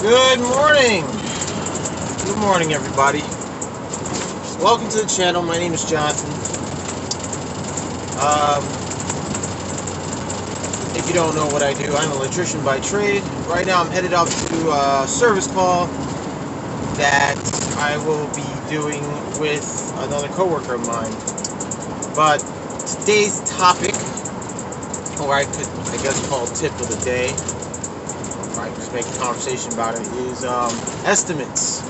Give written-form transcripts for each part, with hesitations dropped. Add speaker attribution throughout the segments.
Speaker 1: Good morning. Good morning, everybody. Welcome to the channel. My name is Jonathan. If you don't know what I do, I'm an electrician by trade. Right now I'm headed out to a service call that I will be doing with another coworker of mine. But today's topic, or I guess call it tip of the day, or I just make a conversation about it, is estimates.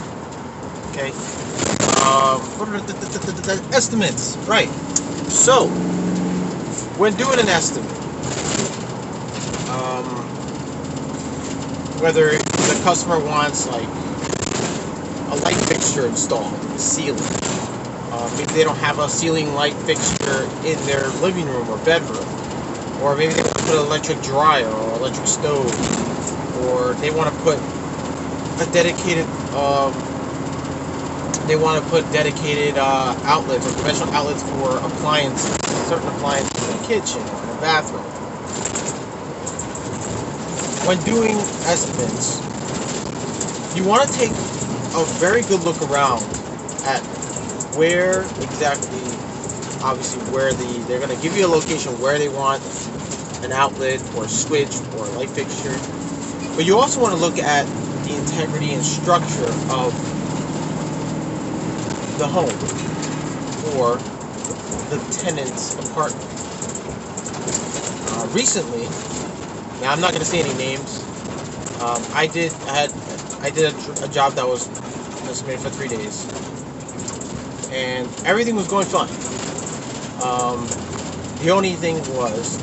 Speaker 1: Okay? What are the estimates? Right. So, when doing an estimate, whether the customer wants like a light fixture installed in the ceiling, maybe they don't have a ceiling light fixture in their living room or bedroom, or maybe they want to put an electric dryer or electric stove, or they want to put a dedicated outlets or conventional outlets for appliances, certain appliances in the kitchen or in the bathroom. When doing estimates, you want to take a very good look around at where exactly, obviously they're going to give you a location where they want an outlet or a switch or a light fixture, but you also want to look at the integrity and structure of the home or the tenant's apartment. Recently, now I'm not going to say any names. I did a job that was estimated for 3 days, and everything was going fine. The only thing was,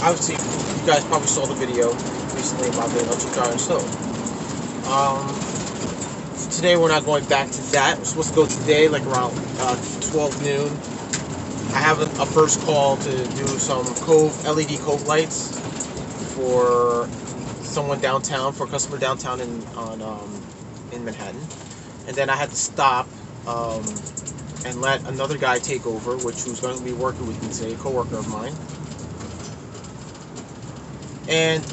Speaker 1: obviously, you guys probably saw the video recently about the electric dryer and stove. Today we're not going back to that. We're supposed to go today, like around 12 noon. I have a first call to do some LED cove lights for someone downtown, for a customer downtown in Manhattan, and then I had to stop and let another guy take over, who's going to be working with me today, a coworker of mine, and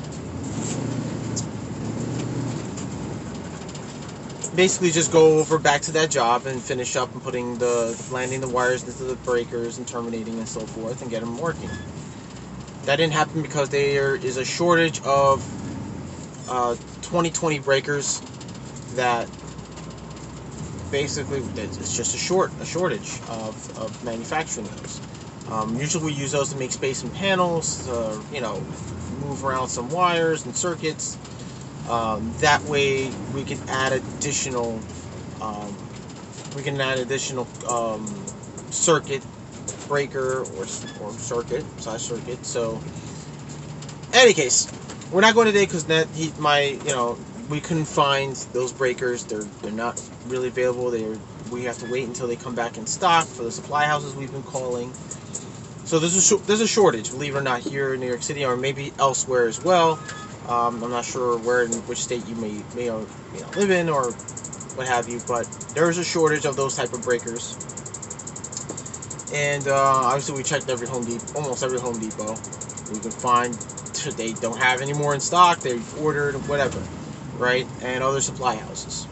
Speaker 1: basically just go over back to that job and finish up and landing the wires into the breakers and terminating and so forth and get them working. That didn't happen because there is a shortage of 2020 breakers. That basically it's just a shortage of manufacturing those. Usually we use those to make space in panels, move around some wires and circuits. That way we can add additional circuit breaker or circuit. So, in any case, we're not going today because we couldn't find those breakers. They're not really available. We have to wait until they come back in stock for the supply houses we've been calling. So there's a shortage, believe it or not, here in New York City, or maybe elsewhere as well. I'm not sure which state you may live in or what have you, but there is a shortage of those type of breakers. And obviously we checked almost every Home Depot we can find. They don't have any more in stock. They ordered whatever, right? And other supply houses.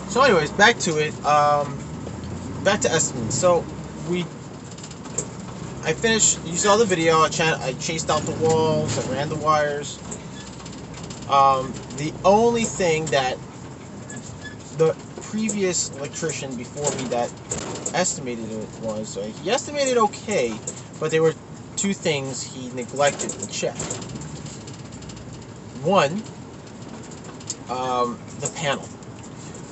Speaker 1: So anyways, back to it. Back to estimates. So I finished. You saw the video. I chased out the walls. I ran the wires. The only thing that the previous electrician before me that estimated it was, he estimated okay, but there were two things he neglected to check. One, the panel.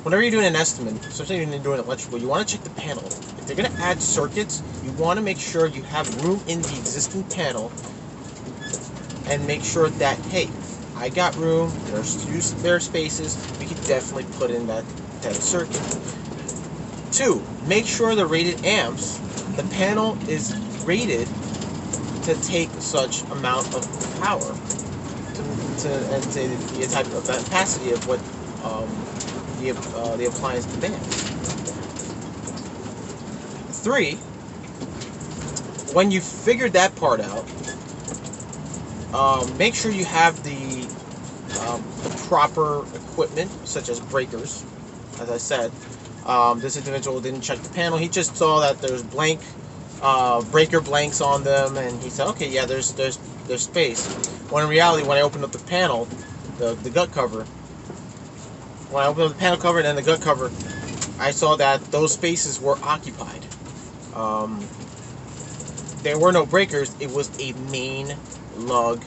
Speaker 1: Whenever you're doing an estimate, especially when you're doing electrical, you want to check the panel. If you're going to add circuits, you want to make sure you have room in the existing panel and make sure that, hey, I got room, there's spare spaces, we can definitely put in that circuit. Two, make sure the rated amps, the panel is rated to take such amount of power and to the type of capacity of what the appliance demands. Three, when you figured that part out, make sure you have the proper equipment, such as breakers. As I said, this individual didn't check the panel. He just saw that there's blank breaker blanks on them, and he said, okay, yeah, there's space. When in reality, when I opened up the panel, the gut cover, when I opened up the panel cover and then the gut cover, I saw that those spaces were occupied. There were no breakers. It was a main lug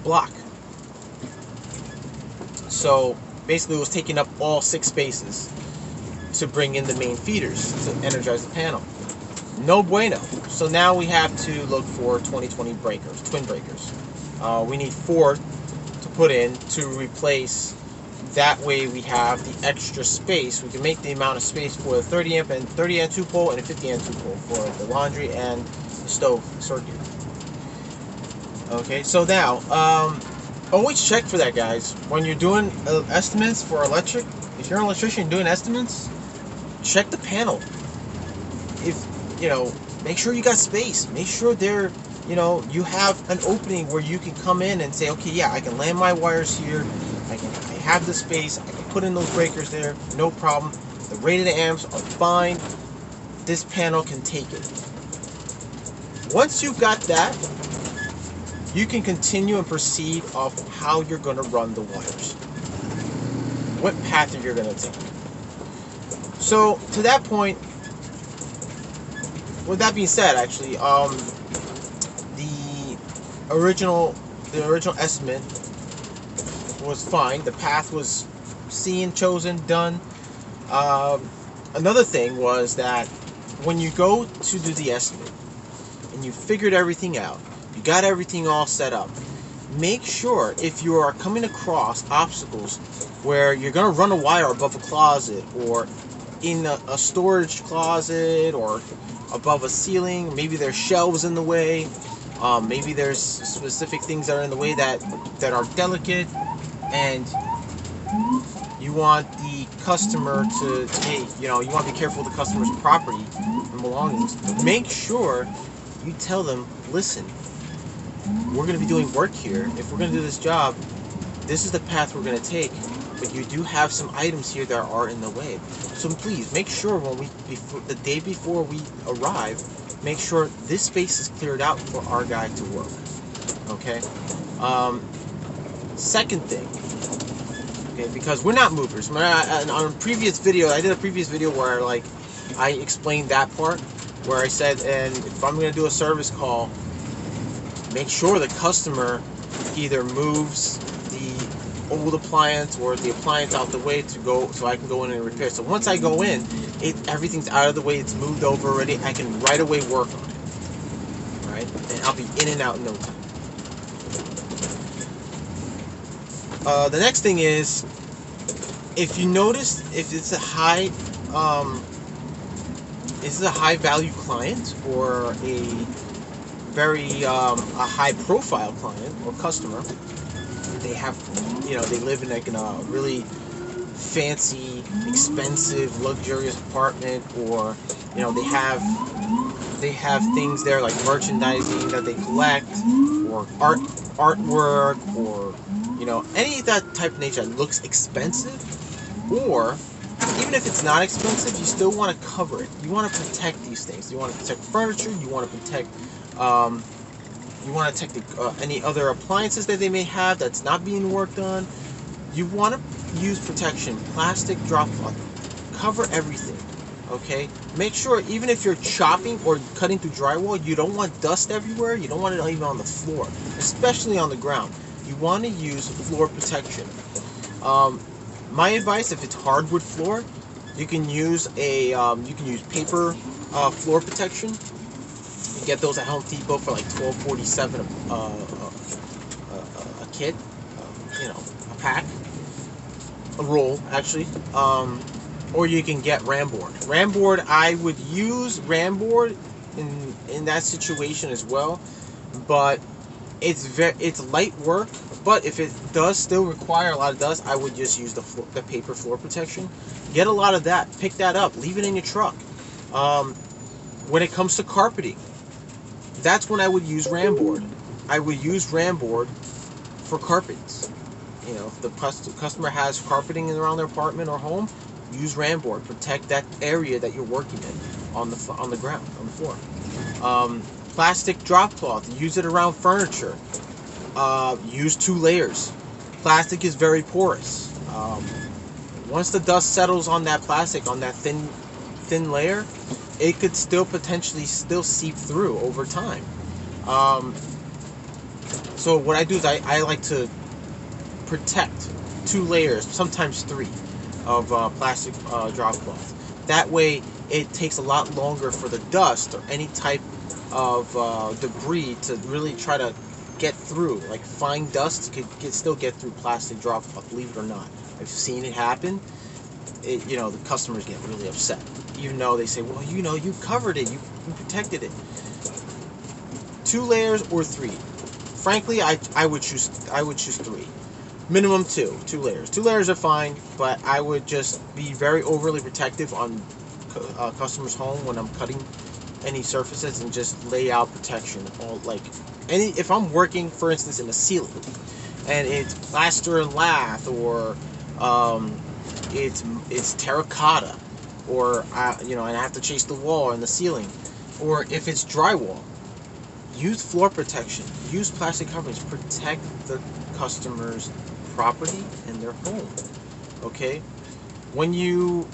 Speaker 1: block. So basically, it was taking up all 6 spaces to bring in the main feeders to energize the panel. No bueno. So now we have to look for 2020 breakers, twin breakers. We need 4 to put in to replace. That way we have the extra space. We can make the amount of space for the 30 amp and 30 amp 2 pole and a 50 amp 2 pole for the laundry and the stove circuit. Okay, so now always check for that, guys. When you're doing estimates for electric, if you're an electrician doing estimates, check the panel. If make sure you got space. Make sure you have an opening where you can come in and say, okay, yeah, I can land my wires here. I have the space. I can put in those breakers there. No problem. The rated amps are fine. This panel can take it. Once you've got that, you can continue and proceed off how you're going to run the wires. What path you're going to take. So, to that point, with that being said, actually, the original estimate was fine. The path was seen, chosen, done. Another thing was that when you go to do the estimate and you figured everything out, you got everything all set up, make sure if you are coming across obstacles where you're going to run a wire above a closet or in a storage closet or above a ceiling, maybe there's shelves in the way, maybe there's specific things that are in the way that are delicate, and you want the customer to, you want to be careful of the customer's property and belongings. Make sure you tell them, listen, we're going to be doing work here. If we're going to do this job, this is the path we're going to take. But you do have some items here that are in the way. So please make sure the day before we arrive, make sure this space is cleared out for our guy to work. Okay. Second thing. Okay, because we're not movers. On a previous video, I did a previous video where I explained that part, where I said, and if I'm going to do a service call, make sure the customer either moves the old appliance or the appliance out the way to go, so I can go in and repair. So once I go in, everything's out of the way, it's moved over already. I can right away work on it, right? And I'll be in and out in no time. The next thing is, if you notice, if it's a high value client or a very a high profile client or customer, they have, they live in a really fancy, expensive, luxurious apartment, or they have things there like merchandising that they collect, or artwork, or any of that type of nature that looks expensive. Or even if it's not expensive, you still want to cover it. You want to protect these things. You want to protect furniture. You want to protect any other appliances that they may have that's not being worked on. You want to use protection, plastic drop cloth, cover everything. Okay, make sure even if you're chopping or cutting through drywall, you don't want dust everywhere. You don't want it even on the floor, especially on the ground. You want to use floor protection. My advice, if it's hardwood floor, you can use paper floor protection. You get those at Home Depot for like $12.47 a kit, a pack, a roll actually. Or you can get Ramboard. Ramboard, I would use Ramboard in that situation as well, but it's light work. But if it does still require a lot of dust, I would just use the paper floor protection. Get a lot of that. Pick that up. Leave it in your truck. When it comes to carpeting, that's when I would use Ramboard. I would use Ramboard for carpets. You know, if the customer has carpeting around their apartment or home, use Ramboard. Protect that area that you're working in on the ground, on the floor. Plastic drop cloth. Use it around furniture. Use 2 layers. Plastic is very porous. Once the dust settles on that plastic, on that thin layer, it could still potentially seep through over time. So what I do is I like to protect 2 layers, sometimes 3, of plastic drop cloth. That way it takes a lot longer for the dust or any type of debris to really try to get through. Like fine dust could still get through plastic drop cloth, believe it or not. I've seen it happen. You know, the customers get really upset, even though they say, well, you know, you covered it, you protected it. 2 layers or 3. Frankly, I would choose 3. Minimum 2 layers. 2 layers are fine, but I would just be very overly protective on customers' home when I'm cutting any surfaces, and just lay out protection. If I'm working, for instance, in a ceiling, and it's plaster and lath, or it's terracotta, or and I have to chase the wall and the ceiling, or if it's drywall, use floor protection. Use plastic coverings. Protect the customer's property and their home. Okay? When even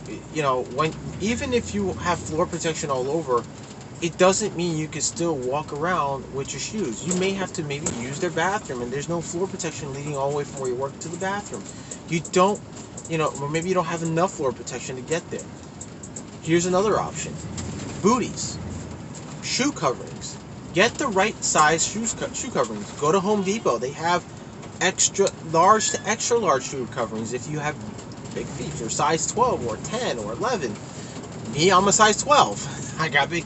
Speaker 1: if you have floor protection all over, it doesn't mean you can still walk around with your shoes. You may have to maybe use their bathroom, and there's no floor protection leading all the way from where you work to the bathroom. You don't, or maybe you don't have enough floor protection to get there. Here's another option. Booties. Shoe coverings. Get the right size shoe coverings. Go to Home Depot. They have extra large to extra large shoe coverings if you have big feet. You're size 12 or 10 or 11. Me, I'm a size 12. I got big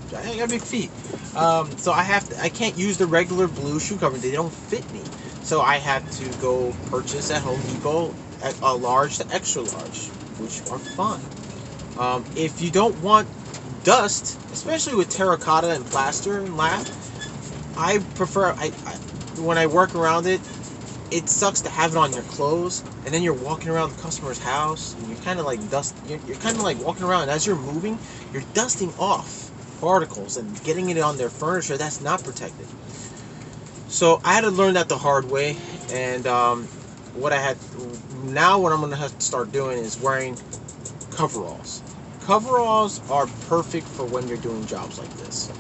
Speaker 1: feet. So I can't use the regular blue shoe covering. They don't fit me. So I have to go purchase at Home Depot a large to extra large, which are fine. If you don't want dust, especially with terracotta and plaster and lath, I prefer, when I work around it, it sucks to have it on your clothes, and then you're walking around the customer's house, and you're kind of like you're kind of like walking around, and as you're moving, you're dusting off particles and getting it on their furniture that's not protected. So I had to learn that the hard way, and what I'm going to have to start doing is wearing coveralls. Coveralls are perfect for when you're doing jobs like this.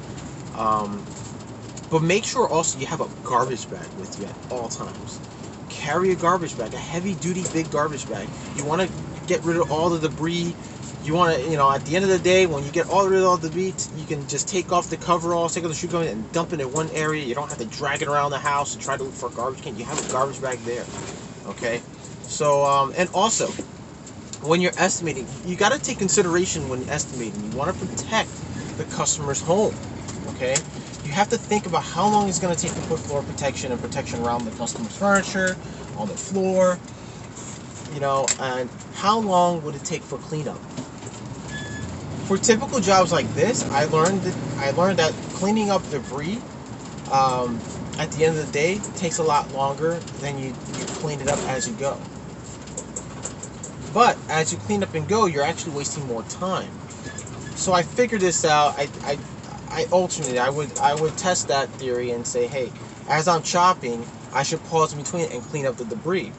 Speaker 1: But make sure also you have a garbage bag with you at all times. Carry a garbage bag, a heavy-duty big garbage bag. You want to get rid of all the debris. You want to, at the end of the day, when you get rid of all the debris, you can just take off the coveralls, take off the shoe cover, and dump it in one area. You don't have to drag it around the house and try to look for a garbage can. You have a garbage bag there. Okay? So, and also, when you're estimating, you got to take consideration when estimating. You want to protect the customer's home. Okay? You have to think about how long it's going to take to put floor protection and protection around the customer's furniture, on the floor, and how long would it take for cleanup. For typical jobs like this, I learned that cleaning up debris at the end of the day takes a lot longer than you clean it up as you go. But as you clean up and go, you're actually wasting more time. So I figured this out. I alternate. I would test that theory and say, hey, as I'm chopping, I should pause in between and clean up the debris.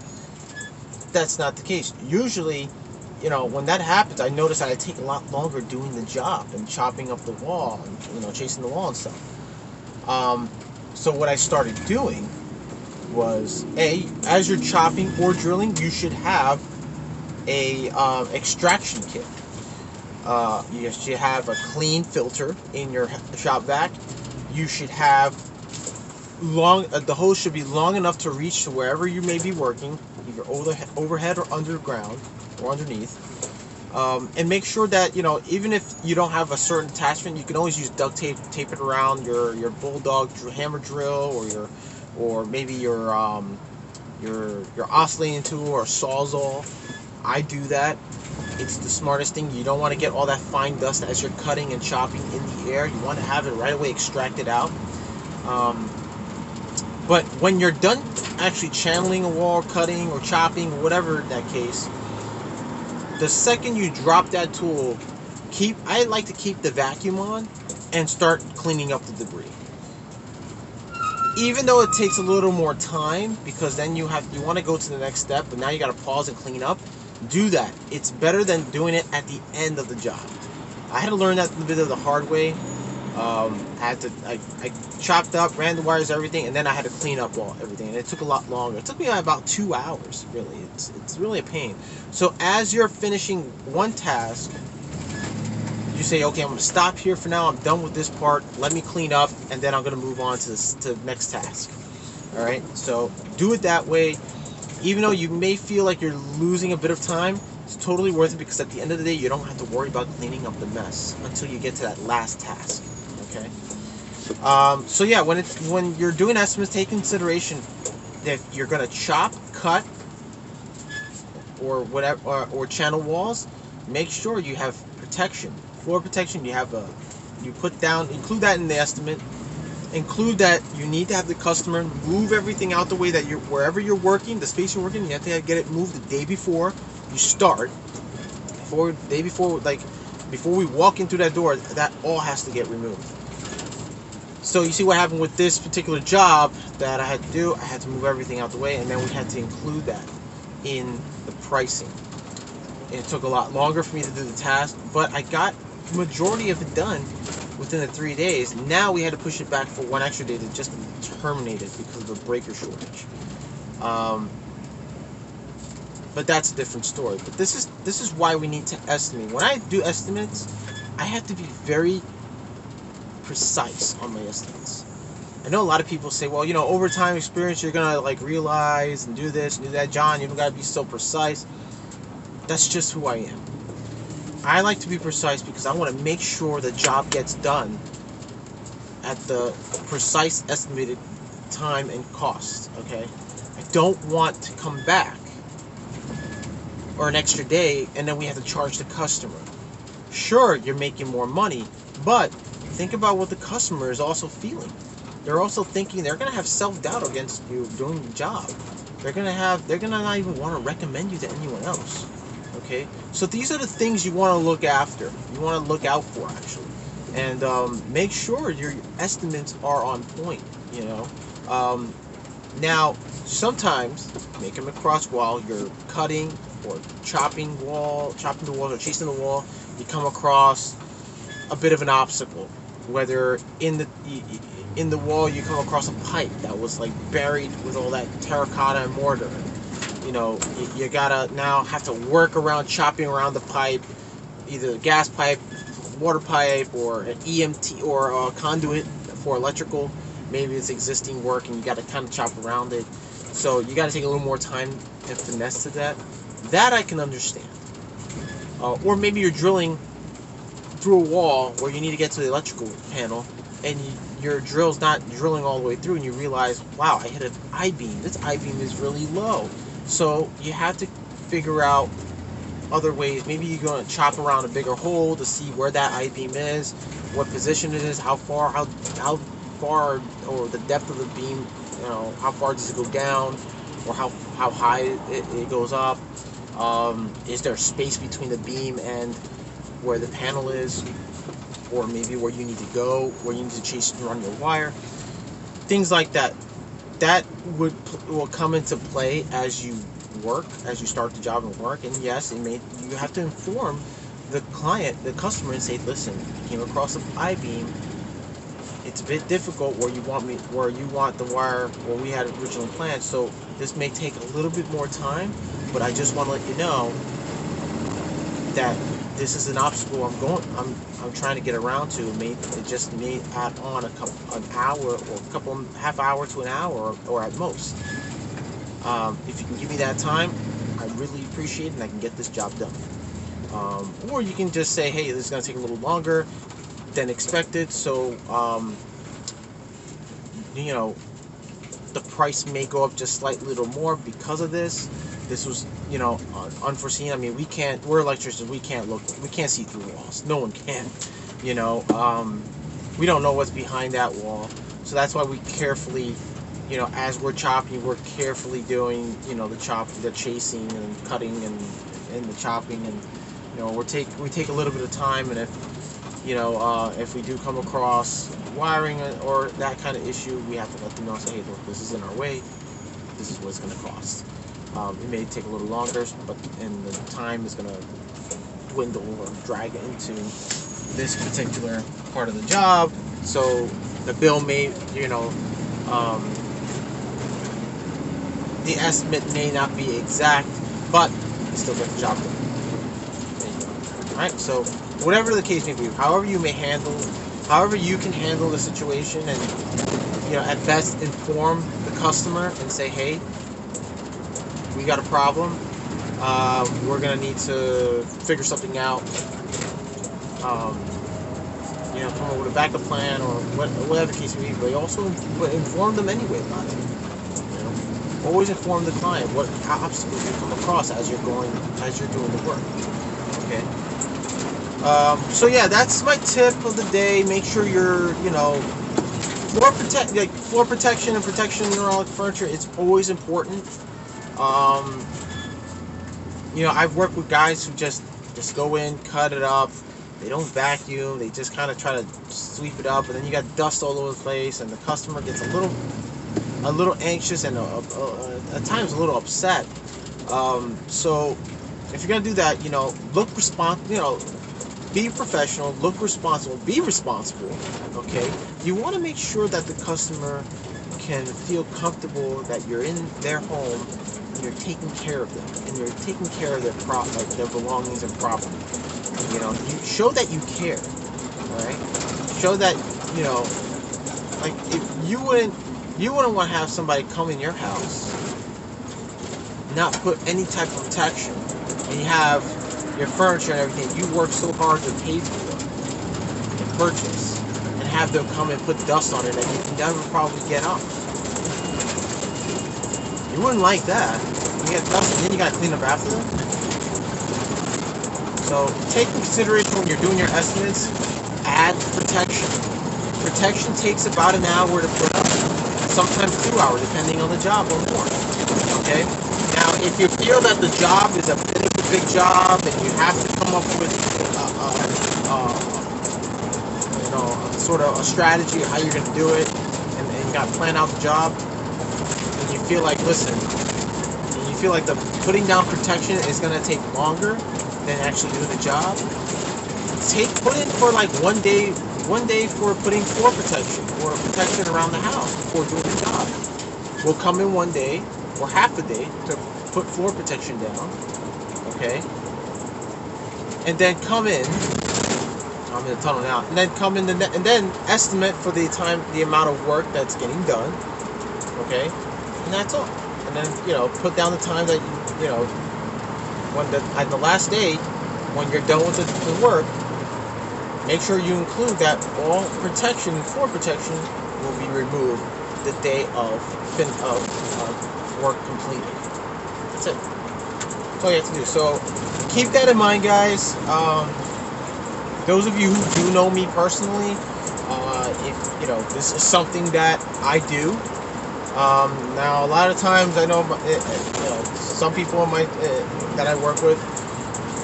Speaker 1: That's not the case. Usually, when that happens, I notice that I take a lot longer doing the job and chopping up the wall and, chasing the wall and stuff. So what I started doing was, as you're chopping or drilling, you should have a extraction kit. You should have a clean filter in your shop vac. You should have the hose should be long enough to reach to wherever you may be working, either overhead or underground or underneath. And make sure that, even if you don't have a certain attachment, you can always use duct tape, tape it around your bulldog hammer drill, or maybe your oscillating tool or sawzall. I do that. It's the smartest thing. You don't want to get all that fine dust as you're cutting and chopping in the air. You want to have it right away extracted out. But when you're done actually channeling a wall, cutting or chopping, whatever that case, the second you drop that tool, I like to keep the vacuum on and start cleaning up the debris. Even though it takes a little more time, because then you want to go to the next step, but now you got to pause and clean up. Do that. It's better than doing it at the end of the job. I had to learn that a bit of the hard way. I chopped up, ran the wires, everything, and then I had to clean up everything, and it took a lot longer. It took me about 2 hours, really. It's really a pain. So as you're finishing one task, you say, okay, I'm going to stop here for now. I'm done with this part. Let me clean up, and then I'm going to move on to the next task. All right? So do it that way. Even though you may feel like you're losing a bit of time, it's totally worth it, because at the end of the day, you don't have to worry about cleaning up the mess until you get to that last task. Okay? So yeah, when you're doing estimates, take consideration that you're going to chop, cut, or whatever, or channel walls. Make sure you have protection. Floor protection, include that in the estimate. Include that you need to have the customer move everything out the way that wherever you're working, the space you're working, you have to get it moved the day before you start. Before we walk in through that door, that all has to get removed. So you see what happened with this particular job that I had to do. I had to move everything out the way, and then we had to include that in the pricing. It took a lot longer for me to do the task, but I got the majority of it done within the 3 days. Now we had to push it back for 1 extra day to just terminate it because of the breaker shortage. But that's a different story. But this is why we need to estimate. When I do estimates, I have to be very precise on my estimates. I know a lot of people say, well, over time experience, you're gonna realize and do this and do that. John, you don't gotta be so precise. That's just who I am. I like to be precise because I want to make sure the job gets done at the precise estimated time and cost. Okay, I don't want to come back or an extra day and then we have to charge the customer. Sure, you're making more money, but think about what the customer is also feeling. They're also thinking they're gonna have self-doubt against you doing the job. They're gonna not even want to recommend you to anyone else. Okay, so these are the things you want to look after. You want to look out for, actually, and make sure your estimates are on point. Now, sometimes make them across while you're cutting or chopping the wall or chasing the wall. You come across a bit of an obstacle, whether in the wall you come across a pipe that was buried with all that terracotta and mortar. You gotta now have to work around chopping around the pipe, either a gas pipe, water pipe, or an EMT or a conduit for electrical. Maybe it's existing work and you gotta kind of chop around it. So you gotta take a little more time and finesse to that. That I can understand. Or maybe you're drilling through a wall where you need to get to the electrical panel, and your drill's not drilling all the way through, and you realize, wow, I hit an I-beam. This I-beam is really low. So you have to figure out other ways. Maybe you're going to chop around a bigger hole to see where that I-beam is, what position it is, how far, or the depth of the beam. How far does it go down, or how high it goes up. Is there space between the beam and where the panel is, or maybe where you need to go, where you need to chase and run your wire, things like that. That will come into play as you work, as you start the job and work. And yes, you have to inform the client, the customer, and say, listen, I came across an I-beam. It's a bit difficult where you want the wire where we had originally planned. So this may take a little bit more time, but I just want to let you know that this is an obstacle I'm trying to get around to. It just may add on an hour or half hour to an hour or at most. If you can give me that time, I really appreciate it, and I can get this job done. Or you can just say, hey, this is going to take a little longer than expected, so the price may go up just slightly little more because of this. This was, unforeseen. I mean, we're electricians, we can't see through walls. No one can, we don't know what's behind that wall. So that's why we carefully you know, as we're chopping, we're carefully doing, you know, the chasing and cutting and the chopping, and you know, we take a little bit of time, and if we do come across wiring or that kind of issue, we have to let them know, say, hey, look, this is in our way. This is what it's going to cost. It may take a little longer, and the time is going to dwindle or drag into this particular part of the job. So the bill may, you know, the estimate may not be exact, but you still get the job done. There you go. All right. So whatever the case may be, however you can handle the situation, and you know, at best inform the customer and say, hey, we got a problem. We're gonna need to figure something out. You know, come up with a backup plan or whatever the case may be. But also inform them anyway about it. You know, always inform the client what obstacles you come across as you're doing the work. Okay. So yeah, that's my tip of the day. Make sure you're, you know, floor protection and protection around furniture. It's always important. You know, I've worked with guys who just go in, cut it up. They don't vacuum. They just kind of try to sweep it up, and then you got dust all over the place, and the customer gets a little anxious and at times a little upset. So if you're gonna do that, you know, be professional, look responsible, be responsible. Okay, you want to make sure that the customer can feel comfortable that you're in their home and you're taking care of them, and you're taking care of their belongings and property. You know, you show that you care. All right, show that, you know, like, if you wouldn't want to have somebody come in your house, not put any type of protection, and you have your furniture and everything you work so hard to pay for and purchase, and have them come and put dust on it and you can never probably get up. You wouldn't like that. You get dust and then you gotta clean up after them. So take into consideration when you're doing your estimates, add protection. Protection takes about an hour to put up, sometimes 2 hours depending on the job or more. Okay? Now, if you feel that the job is a bit of a big job and you have to come up with sort of a strategy of how you're going to do it, and you got to plan out the job, and you feel like, the putting down protection is going to take longer than actually doing the job, put in for like one day for putting floor protection or protection around the house before doing the job. We'll come in one day or half a day to put floor protection down, okay? And then come in. I'm in the tunnel now. And then come in and then estimate for the amount of work that's getting done, okay? And that's all. And then, you know, put down the time that you know, at the last day, when you're done with the work, make sure you include that all protection, floor protection, will be removed the day of work completed. That's it. That's all you have to do. So keep that in mind, guys. Those of you who do know me personally, if you know, this is something that I do. Now, a lot of times, I know, some people that I work with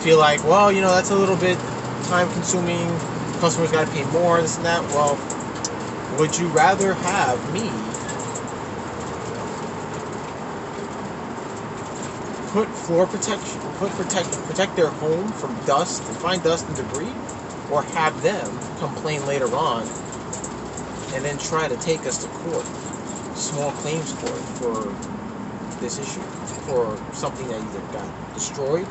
Speaker 1: feel like, well, you know, that's a little bit time-consuming. Customers got to pay more, this and that. Well, would you rather have me put floor protection, protect their home from dust and fine dust and debris, or have them complain later on and then try to take us to court, small claims court, for this issue, for something that either got destroyed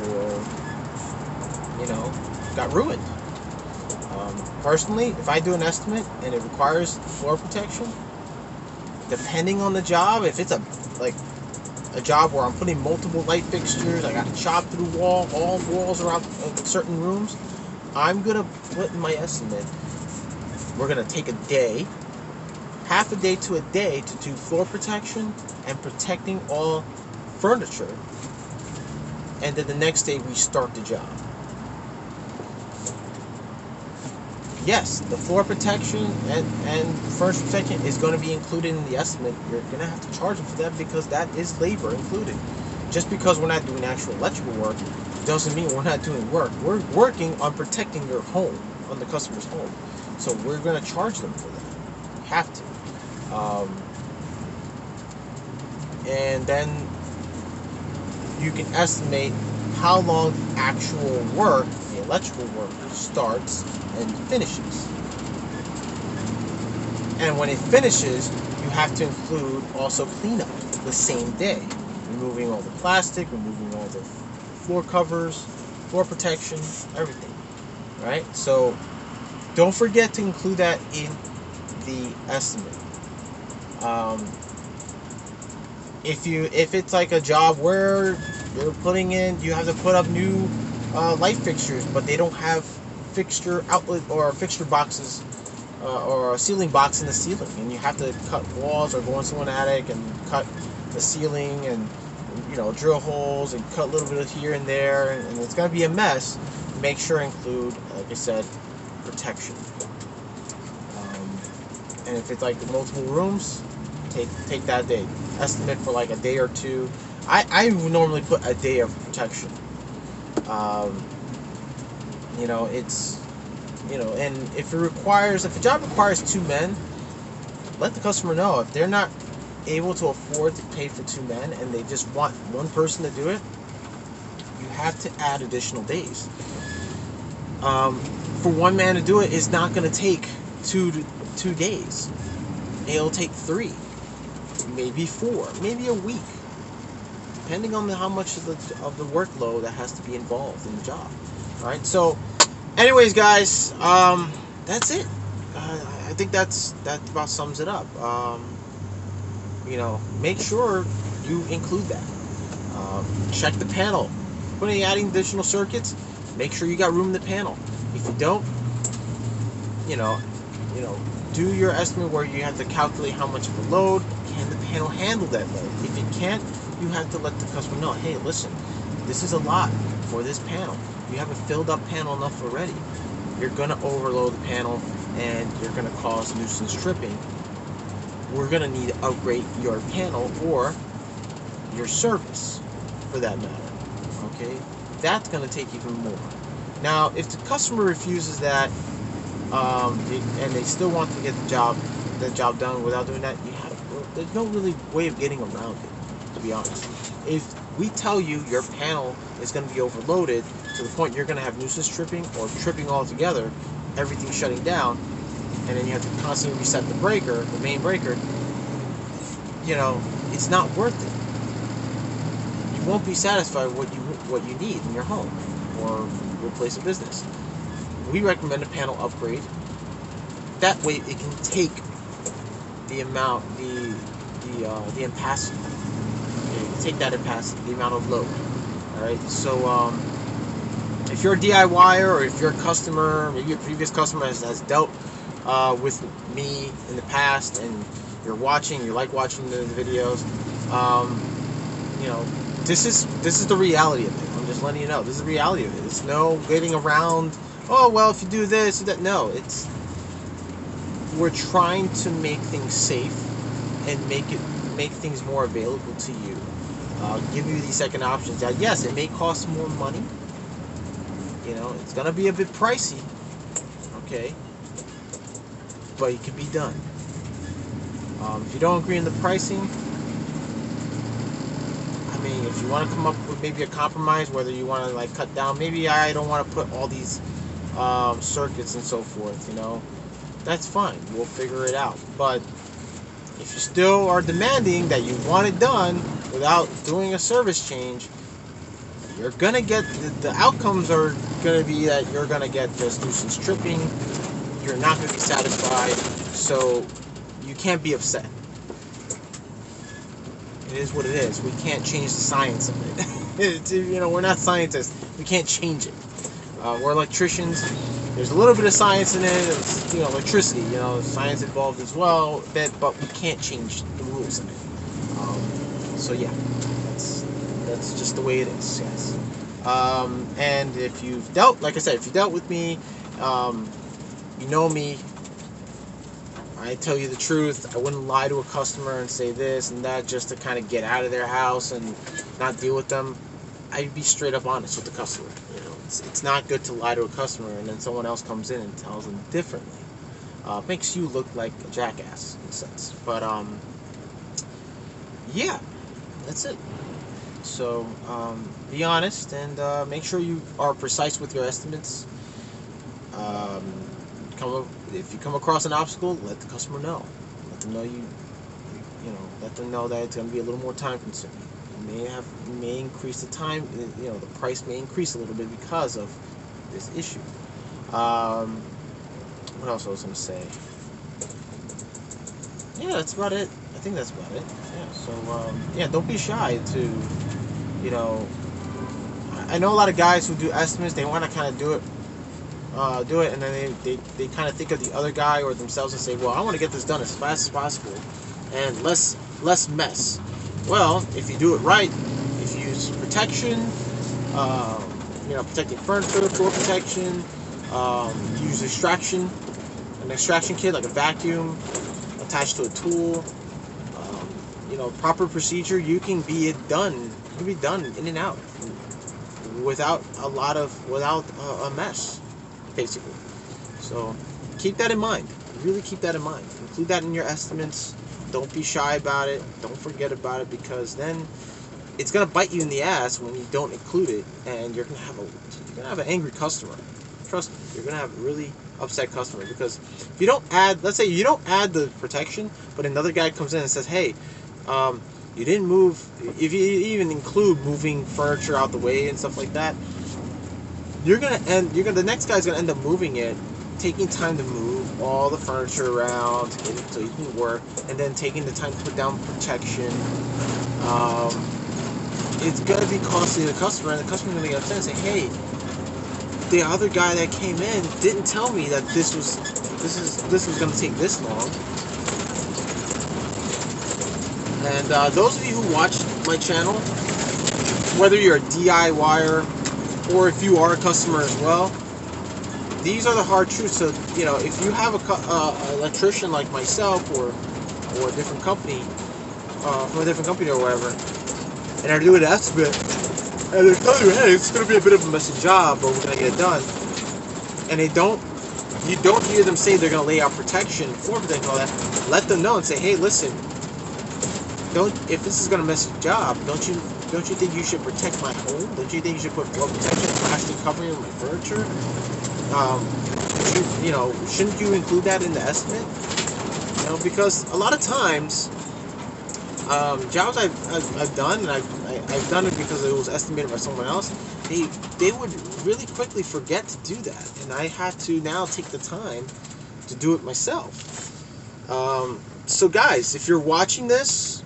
Speaker 1: or, you know, got ruined? Personally, if I do an estimate and it requires floor protection, depending on the job, if it's a job where I'm putting multiple light fixtures, I got to chop through all walls around certain rooms, I'm going to put in my estimate, we're going to take a day, half a day to a day, to do floor protection and protecting all furniture, and then the next day we start the job. yes, the floor protection and furniture protection is going to be included in the estimate. You're going to have to charge them for that because that is labor included. Just because we're not doing actual electrical work doesn't mean we're not doing work. We're working on protecting your home, on the customer's home. So we're going to charge them for that. We have to. And then you can estimate how long the actual work, the electrical work, starts and finishes. And when it finishes, you have to include also cleanup the same day. Removing all the plastic, removing all the floor covers, floor protection, everything. Right? So don't forget to include that in the estimate. If it's like a job where you're putting in, you have to put up new light fixtures, but they don't have fixture outlet or fixture boxes or a ceiling box in the ceiling, and you have to cut walls or go into an attic and cut the ceiling and drill holes and cut a little bit of here and there, and it's going to be a mess. Make sure to include, like I said, protection. And if it's like multiple rooms, take that day. Estimate for like a day or two. I would normally put a day of protection. It's and if a job requires 2 men, let the customer know. If they're not able to afford to pay for 2 men and they just want 1 person to do it, you have to add additional days. For 1 man to do it is not going to take 2 days. It'll take 3, maybe 4, maybe a week, depending on how much of the workload that has to be involved in the job. All right. So, anyways, guys, that's it. I think that about sums it up. Make sure you include that. Check the panel. When you're adding additional circuits, make sure you got room in the panel. If you don't, do your estimate where you have to calculate how much of a load can the panel handle that load. If it can't, you have to let the customer know, hey, listen, this is a lot for this panel. You have a filled up panel enough already. You're going to overload the panel and you're going to cause nuisance tripping. We're going to need to upgrade your panel or your service for that matter. Okay? That's going to take even more. Now, if the customer refuses that and they still want to get the job done without doing that, there's no really way of getting around it, to be honest. If we tell you your panel is going to be overloaded to the point you're going to have nuisance tripping or tripping altogether, everything shutting down, and then you have to constantly reset the breaker, the main breaker, it's not worth it. You won't be satisfied with what you need in your home or your place of business. We recommend a panel upgrade. That way it can take the amount, the ampacity. Take that ampacity, the amount of load. Alright, so if you're a DIYer or if you're a customer, maybe a previous customer has dealt with me in the past and you like watching the videos, this is the reality of it. I'm just letting you know, this is the reality of it. It's no getting around, oh well, if you do this, that. No, we're trying to make things safe and make things more available to you. Give you these second options. That yes, it may cost more money. It's gonna be a bit pricey. Okay, but it can be done. If you don't agree on the pricing, if you want to come up with maybe a compromise, whether you want to cut down, maybe I don't want to put all these circuits and so forth, that's fine. We'll figure it out. But if you still are demanding that you want it done without doing a service change, you're gonna get the outcomes are gonna be that you're gonna get just nuisance tripping. You're not gonna be satisfied, so you can't be upset. It is what it is. We can't change the science of it. We're not scientists. We can't change it. We're electricians. There's a little bit of science in it. It's, electricity. Science involved as well. But we can't change the rules of it. So yeah, that's just the way it is. Yes. And if you've dealt, like I said, if you dealt with me, You know me. I tell you the truth. I wouldn't lie to a customer and say this and that just to kind of get out of their house and not deal with them. I'd be straight up honest with the customer. You know, it's not good to lie to a customer and then someone else comes in and tells them differently. Makes you look like a jackass in a sense. But yeah, that's it. So be honest and make sure you are precise with your estimates. If you come across an obstacle, let the customer know. Let them know let them know that it's going to be a little more time consuming. You may increase the time. The price may increase a little bit because of this issue. What else I was going to say? Yeah, that's about it. I think that's about it. Yeah. So don't be shy to, I know a lot of guys who do estimates. They want to kind of do it, and then they kind of think of the other guy or themselves and say, well, I want to get this done as fast as possible and less mess. Well, if you do it right, if you use protection, protecting furniture, floor protection, use an extraction kit like a vacuum attached to a tool, proper procedure, you can be done in and out without a mess, basically. So keep that in mind. Really keep that in mind. Include that in your estimates. Don't be shy about it. Don't forget about it, because then it's gonna bite you in the ass when you don't include it, and you're gonna have an angry customer. Trust me, you're gonna have a really upset customer, because if you don't add, let's say you don't add the protection, but another guy comes in and says, hey, you didn't move. If you even include moving furniture out the way and stuff like that, the next guy's gonna end up moving it, taking time to move all the furniture around to get it so you can work, and then taking the time to put down protection. It's gonna be costly to the customer, and the customer's gonna get upset and say, hey, the other guy that came in didn't tell me that this was gonna take this long. And those of you who watch my channel, whether you're a DIYer or if you are a customer as well, these are the hard truths. So, if you have an electrician like myself or a different company, from a different company or whatever, and they're doing an estimate, and they're telling you, hey, it's going to be a bit of a messy job, but we're going to get it done, and you don't hear them say they're going to lay out protection, floor protection, all that, let them know and say, hey, listen, if this is going to mess your job, don't you think you should protect my home? Don't you think you should put floor protection, plastic covering on my furniture? Shouldn't you include that in the estimate? Because a lot of times, jobs I've done, and I've done it because it was estimated by someone else, they would really quickly forget to do that, and I had to now take the time to do it myself. So guys, if you're watching this,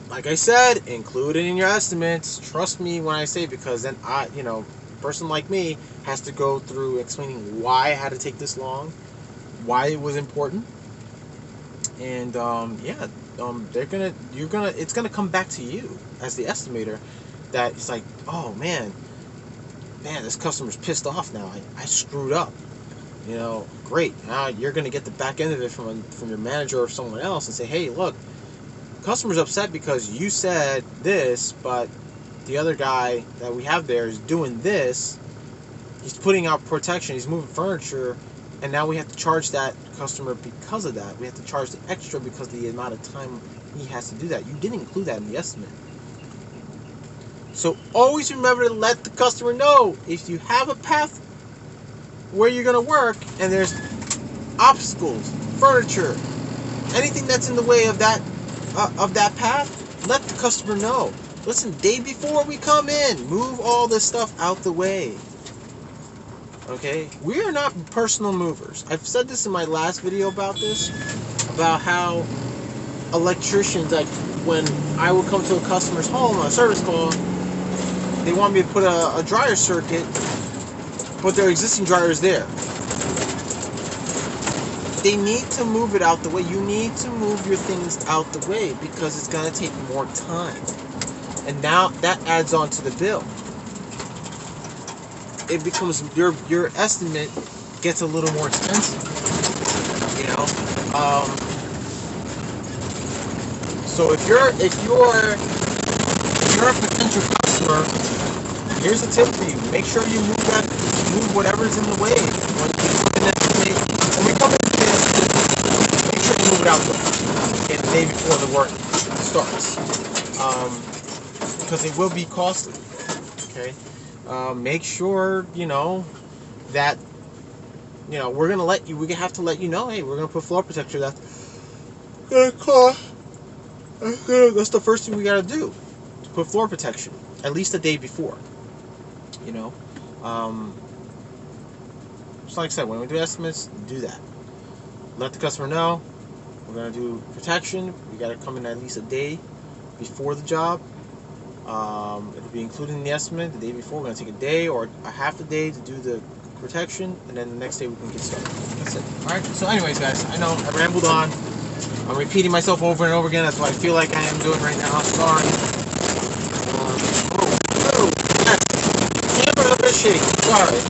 Speaker 1: like I said, include it in your estimates. Trust me when I say it, because then a person like me has to go through explaining why I had to take this long, why it was important, and it's gonna come back to you as the estimator, that it's like, oh man, this customer's pissed off now. I screwed up. Great. Now you're gonna get the back end of it from your manager or someone else and say, hey, look, customer's upset because you said this, but the other guy that we have there is doing this. He's putting out protection, he's moving furniture, and now we have to charge that customer because of that. We have to charge the extra because of the amount of time he has to do that. You didn't include that in the estimate. So always remember to let the customer know if you have a path where you're going to work and there's obstacles, furniture, anything that's in the way of that path, let the customer know. Listen, day before we come in, move all this stuff out the way. Okay? We are not personal movers. I've said this in my last video about this, about how electricians, like when I would come to a customer's home on a service call, they want me to put a dryer circuit, but their existing dryer is there. They need to move it out the way. You need to move your things out the way because it's going to take more time. And now that adds on to the bill. It becomes your estimate gets a little more expensive. You know, so if you're a potential customer, here's a tip for you: make sure you move whatever's in the way when we come in. Make sure you move it out the day before the work starts, because it will be costly. Okay, make sure that we're gonna let you. We have to let you know. Hey, we're gonna put floor protector. That's gonna cost. That's the first thing we gotta do. To put floor protection at least the day before. Just like I said, when we do estimates, do that. Let the customer know we're gonna do protection. We gotta come in at least a day before the job. It'll be included in the estimate the day before. We're gonna take a day or a half a day to do the protection, and then the next day we can get started. That's it. Alright, so anyways guys, I know I rambled on. I'm repeating myself over and over again. That's what I feel like I am doing right now. Sorry. Camera a bit shaky. Sorry.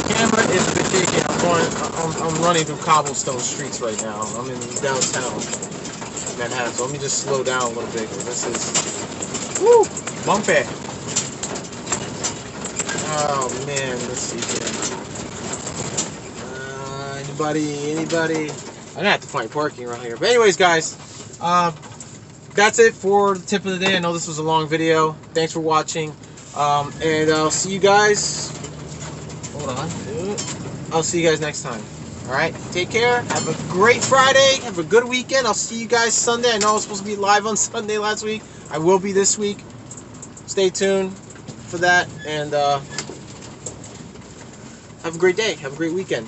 Speaker 1: Camera is a bit shaky. I'm running through cobblestone streets right now. I'm in downtown Manhattan, so let me just slow down a little bit because this is bumpy. Oh man, let's see here. Anybody? I'm gonna have to find parking around here. But anyways, guys, that's it for the tip of the day. I know this was a long video. Thanks for watching, and I'll see you guys. Hold on. I'll see you guys next time. All right. Take care. Have a great Friday. Have a good weekend. I'll see you guys Sunday. I know I was supposed to be live on Sunday last week. I will be this week. Stay tuned for that, and have a great day. Have a great weekend.